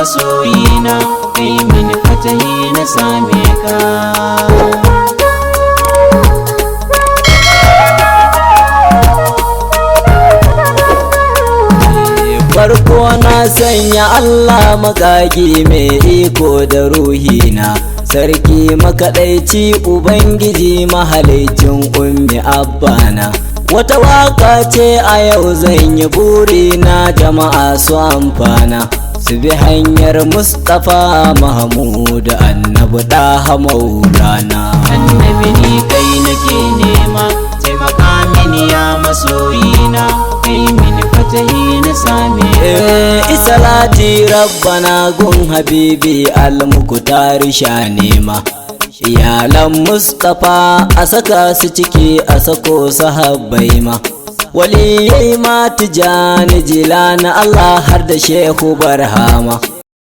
masoyina, kai mini fatahi na same ka. Farko na sanya Allah makaki mai iko da ruhina, sarki makaɗaici ubangiji mahalicin ummi abbana. Wata waka ce a yau zan yi burina jama'a su amfana, su bi hanyar Mustapha Mahmud annabi ɗaha maulana. Annabi ni kai nake nema, taimaka mini ya masoyina, kai mini fatahi na same ka. Isalati rabbana gun habibi al-muqtar sha nema, iyalan Mustapha a saka su ciki a sako sahabbai ma, waliyai ma Tijani Jilani Allah har da Shehu Barhama.